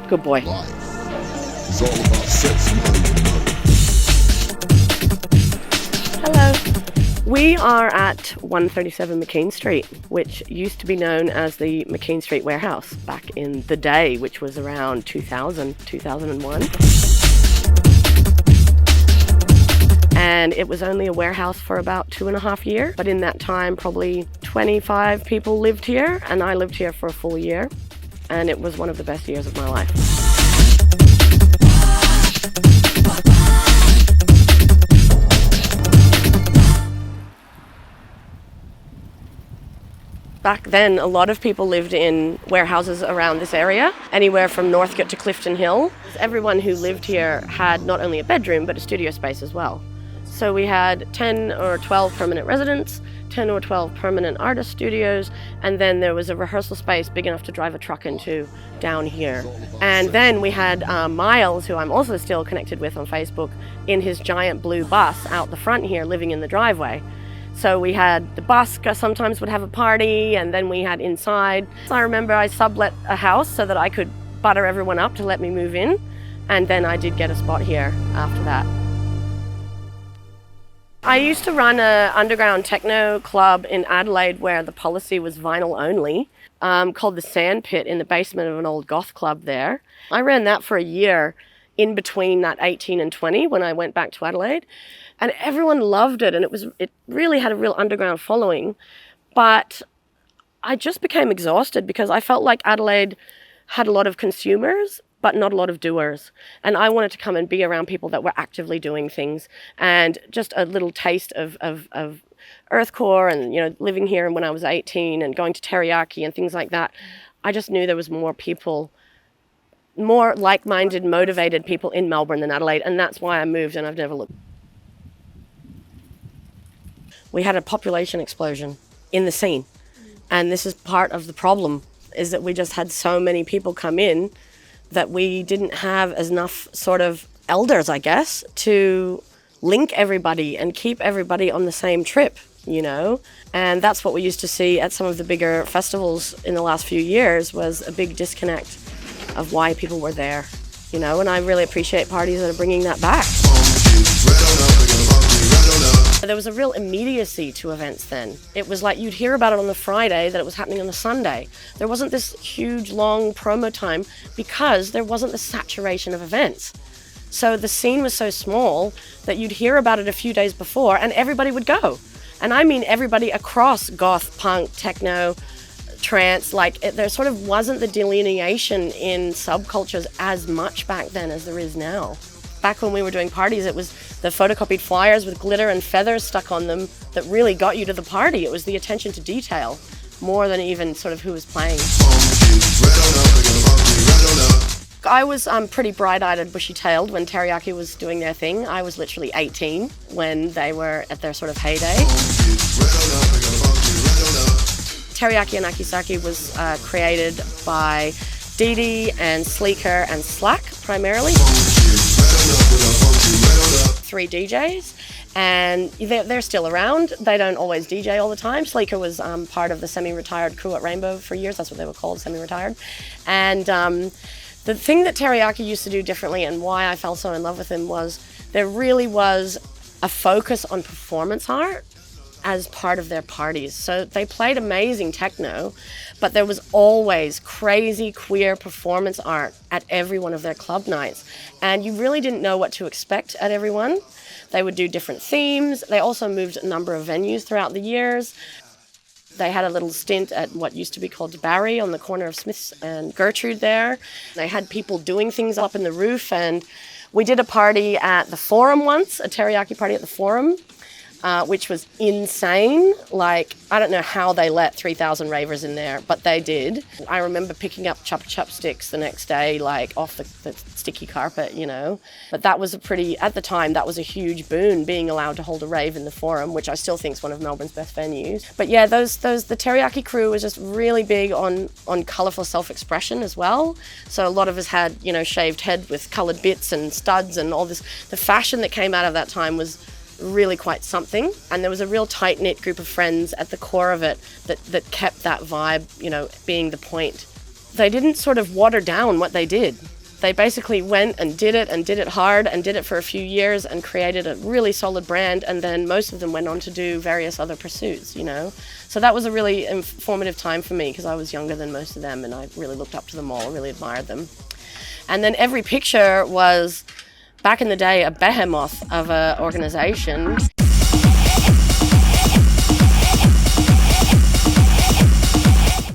Good boy. Life is all about sex, money, and love. Hello. We are at 137 McKean Street, which used to be known as the McKean Street Warehouse back in the day, which was around 2001. And it was only a warehouse for about 2.5 years. But in that time, probably 25 people lived here, and I lived here for a full year. And it was one of the best years of my life. Back then, a lot of people lived in warehouses around this area, anywhere from Northcote to Clifton Hill. Everyone who lived here had not only a bedroom, but a studio space as well. So we had 10 or 12 permanent residents, 10 or 12 permanent artist studios, and then there was a rehearsal space big enough to drive a truck into down here. And then we had Miles, who I'm also still connected with on Facebook, in his giant blue bus out the front here, living in the driveway. So we had the bus sometimes would have a party, and then we had inside. So I remember I sublet a house so that I could butter everyone up to let me move in, and then I did get a spot here after that. I used to run an underground techno club in Adelaide where the policy was vinyl only, called the Sand Pit, in the basement of an old goth club there. I ran that for a year in between that 18 and 20 when I went back to Adelaide. And everyone loved it, and it really had a real underground following. But I just became exhausted because I felt like Adelaide had a lot of consumers, but not a lot of doers. And I wanted to come and be around people that were actively doing things. And just a little taste of earthcore and, you know, living here when I was 18 and going to teriyaki and things like that. I just knew there was more people, more like-minded, motivated people in Melbourne than Adelaide. And that's why I moved, and I've never looked. We had a population explosion in the scene. And this is part of the problem, is that we just had so many people come in that we didn't have enough sort of elders, I guess, to link everybody and keep everybody on the same trip, you know? And that's what we used to see at some of the bigger festivals in the last few years, was a big disconnect of why people were there, you know? And I really appreciate parties that are bringing that back. There was a real immediacy to events then. It was like you'd hear about it on the Friday that it was happening on the Sunday. There wasn't this huge, long promo time because there wasn't the saturation of events. So the scene was so small that you'd hear about it a few days before and everybody would go. And I mean everybody across goth, punk, techno, trance. Like there sort of wasn't the delineation in subcultures as much back then as there is now. Back when we were doing parties, it was the photocopied flyers with glitter and feathers stuck on them that really got you to the party. It was the attention to detail, more than even sort of who was playing. I was pretty bright-eyed and bushy-tailed when teriyaki was doing their thing. I was literally 18 when they were at their sort of heyday. Teriyaki and Akisaki was created by Dee Dee and Sleeker and Slack, primarily. 3 DJs, and they're still around. They don't always DJ all the time. Sleeker was part of the semi-retired crew at Rainbow for years. That's what they were called, semi-retired. And the thing that teriyaki used to do differently, and why I fell so in love with him, was there really was a focus on performance art as part of their parties. So they played amazing techno, but there was always crazy queer performance art at every one of their club nights. And you really didn't know what to expect at every one. They would do different themes. They also moved a number of venues throughout the years. They had a little stint at what used to be called Barry on the corner of Smiths and Gertrude there. They had people doing things up in the roof, and we did a party at the Forum once, a teriyaki party at the Forum. Which was insane. Like, I don't know how they let 3,000 ravers in there, but they did. I remember picking up chupa chup sticks the next day, like off the sticky carpet, you know. But that was at the time, that was a huge boon, being allowed to hold a rave in the Forum, which I still think is one of Melbourne's best venues. But yeah, the teriyaki crew was just really big on colourful self-expression as well. So a lot of us had, you know, shaved head with coloured bits and studs and all this. The fashion that came out of that time was really quite something, and there was a real tight-knit group of friends at the core of it that kept that vibe, you know, being the point. They didn't sort of water down what they did. They basically went and did it hard and did it for a few years and created a really solid brand, and then most of them went on to do various other pursuits, you know. So that was a really informative time for me because I was younger than most of them and I really looked up to them all, really admired them. And then every picture was, back in the day, a behemoth of an organization.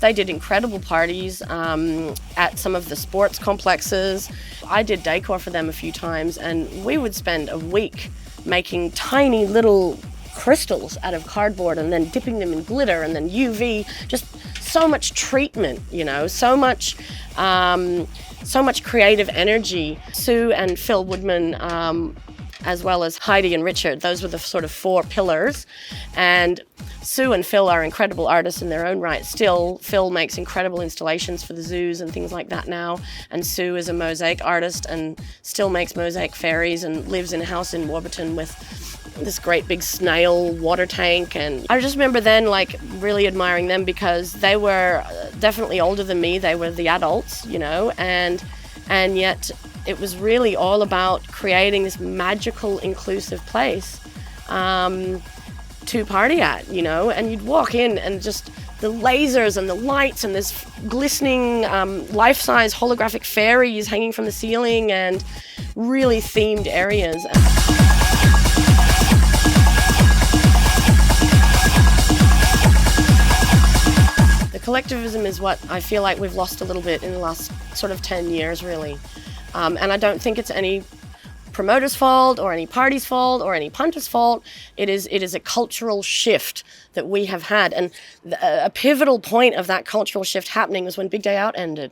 They did incredible parties at some of the sports complexes. I did decor for them a few times, and we would spend a week making tiny little crystals out of cardboard and then dipping them in glitter and then UV, just so much treatment, you know, so much creative energy. Sue and Phil Woodman, as well as Heidi and Richard, those were the sort of four pillars. And Sue and Phil are incredible artists in their own right. Still, Phil makes incredible installations for the zoos and things like that now. And Sue is a mosaic artist and still makes mosaic fairies and lives in a house in Warburton with this great big snail water tank. And I just remember then like really admiring them because they were definitely older than me. They were the adults, you know, and yet it was really all about creating this magical, inclusive place to party at, you know. And you'd walk in and just the lasers and the lights and this glistening life-size holographic fairies hanging from the ceiling and really themed areas. The collectivism is what I feel like we've lost a little bit in the last sort of 10 years, really. And I don't think it's any promoter's fault or any party's fault or any punter's fault. It is a cultural shift that we have had. And a pivotal point of that cultural shift happening was when Big Day Out ended.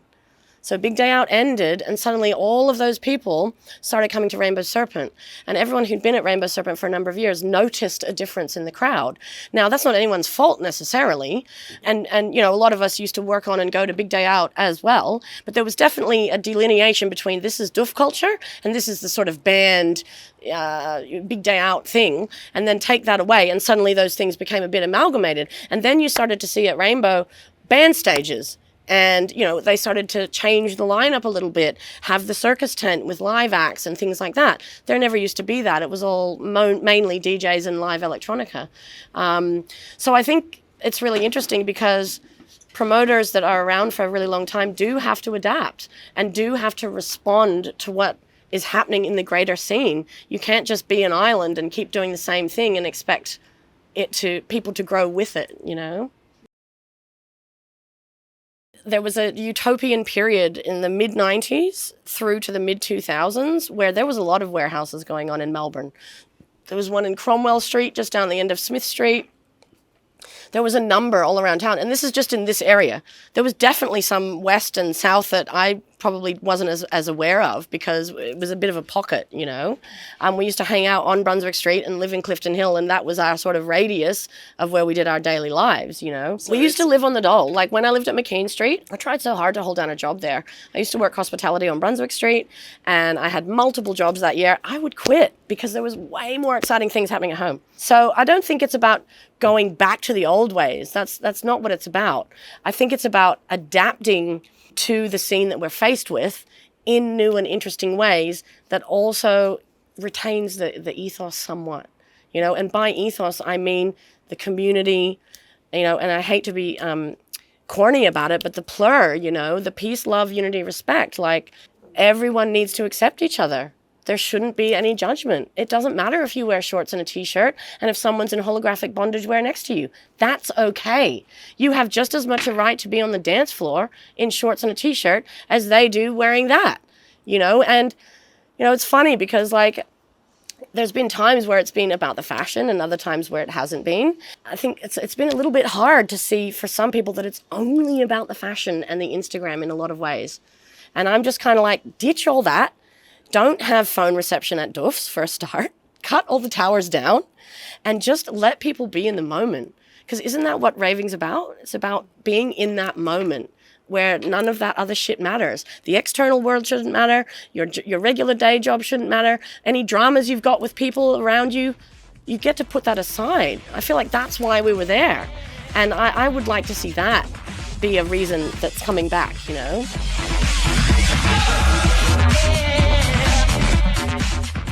So Big Day Out ended, and suddenly all of those people started coming to Rainbow Serpent. And everyone who'd been at Rainbow Serpent for a number of years noticed a difference in the crowd. Now, that's not anyone's fault necessarily. And you know, a lot of us used to work on and go to Big Day Out as well. But there was definitely a delineation between this is doof culture and this is the sort of band Big Day Out thing, and then take that away. And suddenly those things became a bit amalgamated. And then you started to see at Rainbow band stages. And, you know, they started to change the lineup a little bit, have the circus tent with live acts and things like that. There never used to be that. It was all mainly DJs and live electronica. So I think it's really interesting because promoters that are around for a really long time do have to adapt and do have to respond to what is happening in the greater scene. You can't just be an island and keep doing the same thing and expect people to grow with it, you know? There was a utopian period in the mid-90s through to the mid-2000s where there was a lot of warehouses going on in Melbourne. There was one in Cromwell Street, just down the end of Smith Street. There was a number all around town, and this is just in this area. There was definitely some west and south that I probably wasn't as aware of because it was a bit of a pocket, you know. We used to hang out on Brunswick Street and live in Clifton Hill, and that was our sort of radius of where we did our daily lives, you know. So we used to live on the Dole. Like when I lived at McKean Street, I tried so hard to hold down a job there. I used to work hospitality on Brunswick Street, and I had multiple jobs that year. I would quit because there was way more exciting things happening at home. So I don't think it's about going back to the old ways. That's not what it's about. I think it's about adapting to the scene that we're faced with in new and interesting ways that also retains the ethos somewhat, you know. And by ethos, I mean the community, you know, and I hate to be corny about it, but the plur, you know, the peace, love, unity, respect. Like everyone needs to accept each other. There shouldn't be any judgment. It doesn't matter if you wear shorts and a t-shirt and if someone's in holographic bondage wear next to you. That's okay. You have just as much a right to be on the dance floor in shorts and a t-shirt as they do wearing that, you know? And, you know, it's funny because, like, there's been times where it's been about the fashion and other times where it hasn't been. I think it's been a little bit hard to see for some people that it's only about the fashion and the Instagram in a lot of ways. And I'm just kind of like, ditch all that. Don't have phone reception at doofs for a start. Cut all the towers down and just let people be in the moment. Because isn't that what raving's about? It's about being in that moment where none of that other shit matters. The external world shouldn't matter. Your regular day job shouldn't matter. Any dramas you've got with people around you, you get to put that aside. I feel like that's why we were there. And I would like to see that be a reason that's coming back, you know?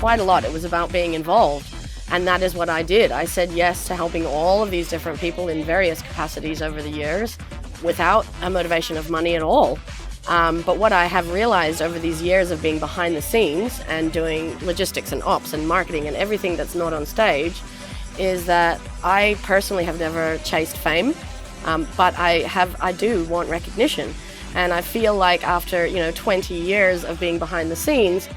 quite a lot. It was about being involved. And that is what I did. I said yes to helping all of these different people in various capacities over the years without a motivation of money at all. But what I have realized over these years of being behind the scenes and doing logistics and ops and marketing and everything that's not on stage is that I personally have never chased fame, but I do want recognition. And I feel like after 20 years of being behind the scenes,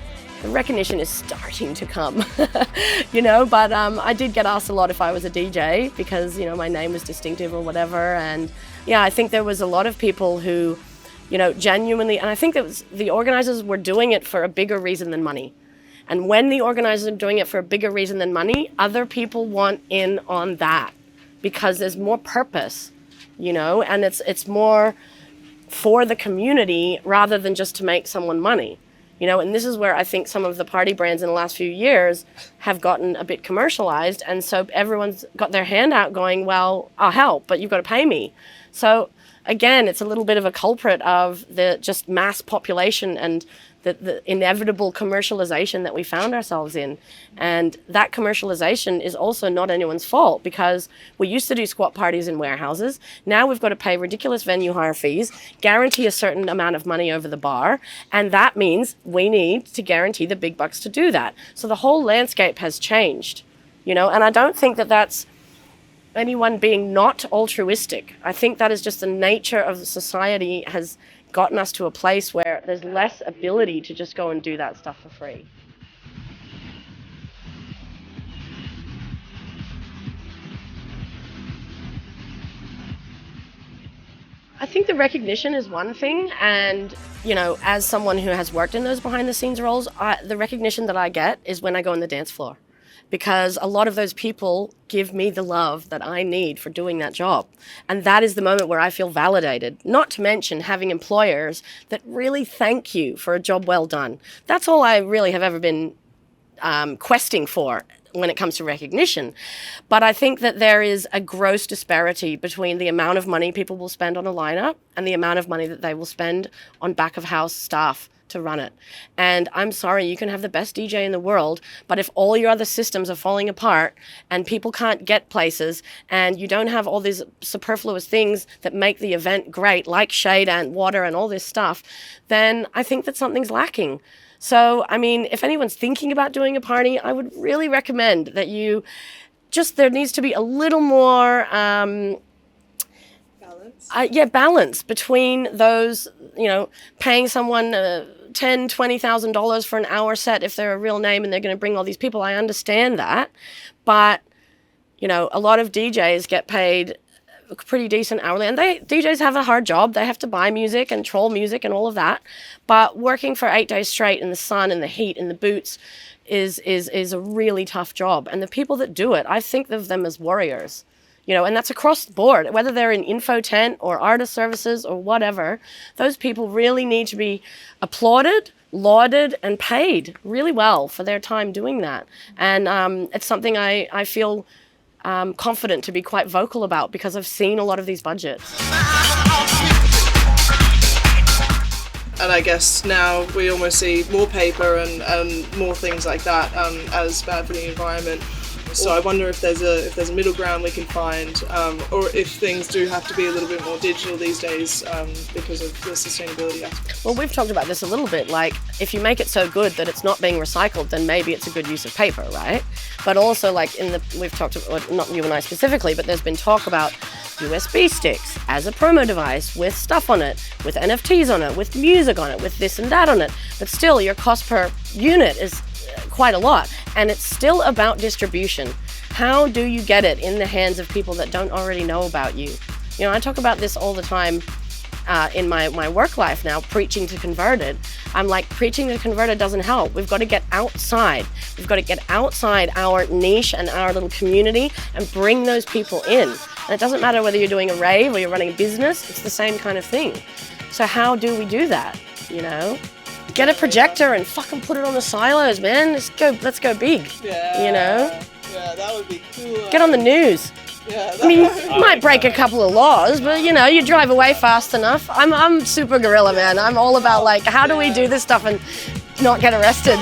the recognition is starting to come, but I did get asked a lot if I was a DJ because, my name was distinctive or whatever. And yeah, I think there was a lot of people who, genuinely, and I think that the organizers were doing it for a bigger reason than money. And when the organizers are doing it for a bigger reason than money, other people want in on that because there's more purpose, and it's more for the community rather than just to make someone money. And this is where I think some of the party brands in the last few years have gotten a bit commercialized. And so everyone's got their hand out going, well, I'll help, but you've got to pay me. So again, it's a little bit of a culprit of the just mass population and the inevitable commercialization that we found ourselves in. And that commercialization is also not anyone's fault because we used to do squat parties in warehouses. Now we've got to pay ridiculous venue hire fees, guarantee a certain amount of money over the bar, and that means we need to guarantee the big bucks to do that. So the whole landscape has changed, and I don't think that that's anyone being not altruistic. I think that is just the nature of the society has gotten us to a place where there's less ability to just go and do that stuff for free. I think the recognition is one thing, and as someone who has worked in those behind the scenes roles, the recognition that I get is when I go on the dance floor. Because a lot of those people give me the love that I need for doing that job. And that is the moment where I feel validated. Not to mention having employers that really thank you for a job well done. That's all I really have ever been questing for when it comes to recognition. But I think that there is a gross disparity between the amount of money people will spend on a lineup and the amount of money that they will spend on back of house staff to run it. And I'm sorry, you can have the best DJ in the world, but if all your other systems are falling apart and people can't get places and you don't have all these superfluous things that make the event great, like shade and water and all this stuff, then I think that something's lacking. So, if anyone's thinking about doing a party, I would really recommend that there needs to be a little more balance between those, paying someone $10,000, $20,000 for an hour set if they're a real name and they're going to bring all these people. I understand that. But, a lot of DJs get paid pretty decent hourly, and DJs have a hard job. They have to buy music and troll music and all of that. But working for 8 days straight in the sun and the heat and the boots is a really tough job. And the people that do it, I think of them as warriors. And that's across the board, whether they're in info tent or artist services or whatever. Those people really need to be applauded, lauded, and paid really well for their time doing that. And it's something I feel confident to be quite vocal about because I've seen a lot of these budgets. And I guess now we almost see more paper and more things like that as bad for the environment. So I wonder if there's a middle ground we can find, or if things do have to be a little bit more digital these days because of the sustainability aspect. Well, we've talked about this a little bit. Like, if you make it so good that it's not being recycled, then maybe it's a good use of paper, right? But also, like we've talked about, not you and I specifically, but there's been talk about USB sticks as a promo device with stuff on it, with NFTs on it, with music on it, with this and that on it. But still, your cost per unit is quite a lot, and it's still about distribution. How do you get it in the hands of people that don't already know about you? I talk about this all the time in my work life now, preaching to converted. I'm like, preaching to converted doesn't help. We've got to get outside. We've got to get outside our niche and our little community and bring those people in. And it doesn't matter whether you're doing a rave or you're running a business, it's the same kind of thing. So how do we do that, Get a projector and fucking put it on the silos, man. Let's go big. Yeah. Yeah, that would be cool. Get on the news. Yeah. You might break a couple of laws, but you drive away fast enough. I'm super gorilla, man. I'm all about how do we do this stuff and not get arrested,